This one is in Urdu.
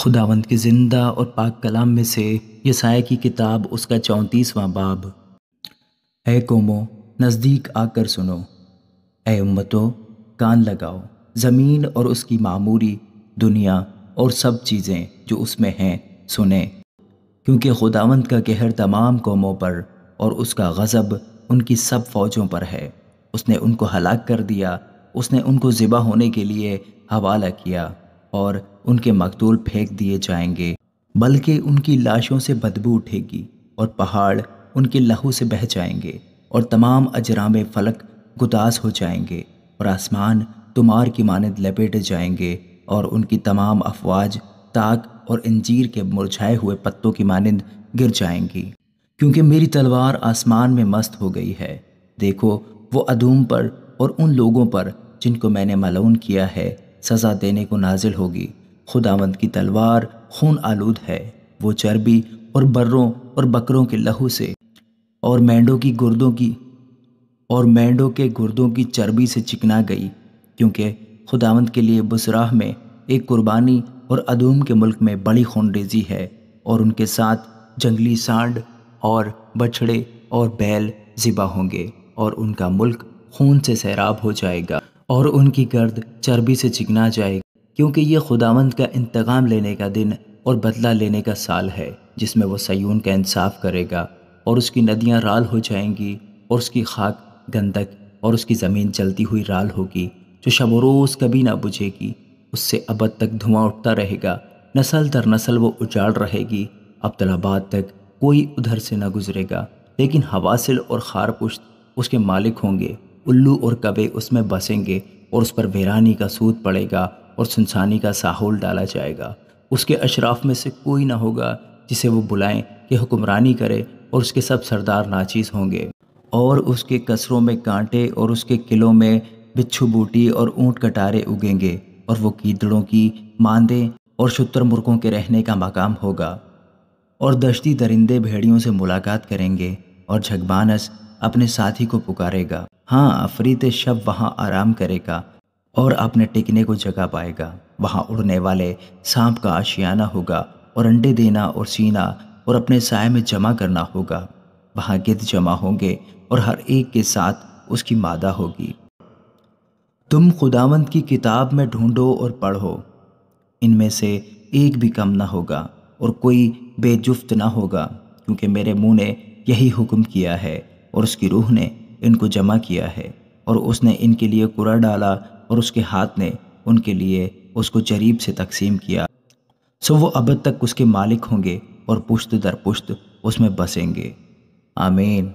خداوند کے زندہ اور پاک کلام میں سے یسایہ کی کتاب اس کا 34واں باب۔ اے قوموں، نزدیک آ کر سنو، اے امتوں کان لگاؤ، زمین اور اس کی معموری، دنیا اور سب چیزیں جو اس میں ہیں سنیں، کیونکہ خداوند کا قہر تمام قوموں پر اور اس کا غضب ان کی سب فوجوں پر ہے۔ اس نے ان کو ہلاک کر دیا، اس نے ان کو ذبح ہونے کے لیے حوالہ کیا، اور ان کے مقتول پھینک دیے جائیں گے، بلکہ ان کی لاشوں سے بدبو اٹھے گی، اور پہاڑ ان کے لہو سے بہہ جائیں گے، اور تمام اجرام فلک گداز ہو جائیں گے، اور آسمان تمار کی مانند لپیٹے جائیں گے، اور ان کی تمام افواج تاک اور انجیر کے مرجھائے ہوئے پتوں کی مانند گر جائیں گی، کیونکہ میری تلوار آسمان میں مست ہو گئی ہے۔ دیکھو، وہ ادوم پر اور ان لوگوں پر جن کو میں نے ملعون کیا ہے سزا دینے کو نازل ہوگی۔ خداوند کی تلوار خون آلود ہے، وہ چربی اور بروں اور بکروں کے لہو سے اور مینڈوں کے گردوں کی چربی سے چکنا گئی، کیونکہ خداوند کے لیے بصراہ میں ایک قربانی اور ادوم کے ملک میں بڑی خون ریزی ہے، اور ان کے ساتھ جنگلی سانڈ اور بچھڑے اور بیل ذبح ہوں گے، اور ان کا ملک خون سے سیراب ہو جائے گا، اور ان کی گرد چربی سے چکنا جائے گی، کیونکہ یہ خداوند کا انتقام لینے کا دن اور بدلہ لینے کا سال ہے، جس میں وہ صیون کا انصاف کرے گا، اور اس کی ندیاں رال ہو جائیں گی، اور اس کی خاک گندک، اور اس کی زمین جلتی ہوئی رال ہوگی، جو شب و روز کبھی نہ بجھے گی، اس سے ابد تک دھواں اٹھتا رہے گا، نسل در نسل وہ اجاڑ رہے گی، ابدالآباد تک کوئی ادھر سے نہ گزرے گا، لیکن حواسل اور خارپشت اس کے مالک ہوں گے، الو اور کوے اس میں بسیں گے، اور اس پر ویرانی کا سود پڑے گا، اور سنسانی کا ساحول ڈالا جائے گا۔ اس کے اشراف میں سے کوئی نہ ہوگا جسے وہ بلائیں کہ حکمرانی کرے، اور اس کے سب سردار ناچیز ہوں گے، اور اس کے قصروں میں کانٹے اور اس کے قلعوں میں بچھو بوٹی اور اونٹ کٹارے اگیں گے، اور وہ گیدڑوں کی ماندیں اور شتر مرغوں کے رہنے کا مقام ہوگا، اور دشتی درندے بھیڑیوں سے ملاقات کریں گے، اور جھگبانس اپنے ساتھی کو پکارے گا۔ ہاں، افریت شب وہاں آرام کرے گا اور اپنے ٹکنے کو جگہ پائے گا۔ وہاں اڑنے والے سانپ کا آشیانہ ہوگا، اور انڈے دینا اور سینا اور اپنے سائے میں جمع کرنا ہوگا۔ وہاں گدھ جمع ہوں گے، اور ہر ایک کے ساتھ اس کی مادہ ہوگی۔ تم خداوند کی کتاب میں ڈھونڈو اور پڑھو، ان میں سے ایک بھی کم نہ ہوگا، اور کوئی بے جفت نہ ہوگا، کیونکہ میرے منہ نے یہی حکم کیا ہے، اور اس کی روح نے ان کو جمع کیا ہے، اور اس نے ان کے لیے قرعہ ڈالا، اور اس کے ہاتھ نے ان کے لیے اس کو جریب سے تقسیم کیا، سو وہ ابد تک اس کے مالک ہوں گے، اور پشت در پشت اس میں بسیں گے۔ آمین۔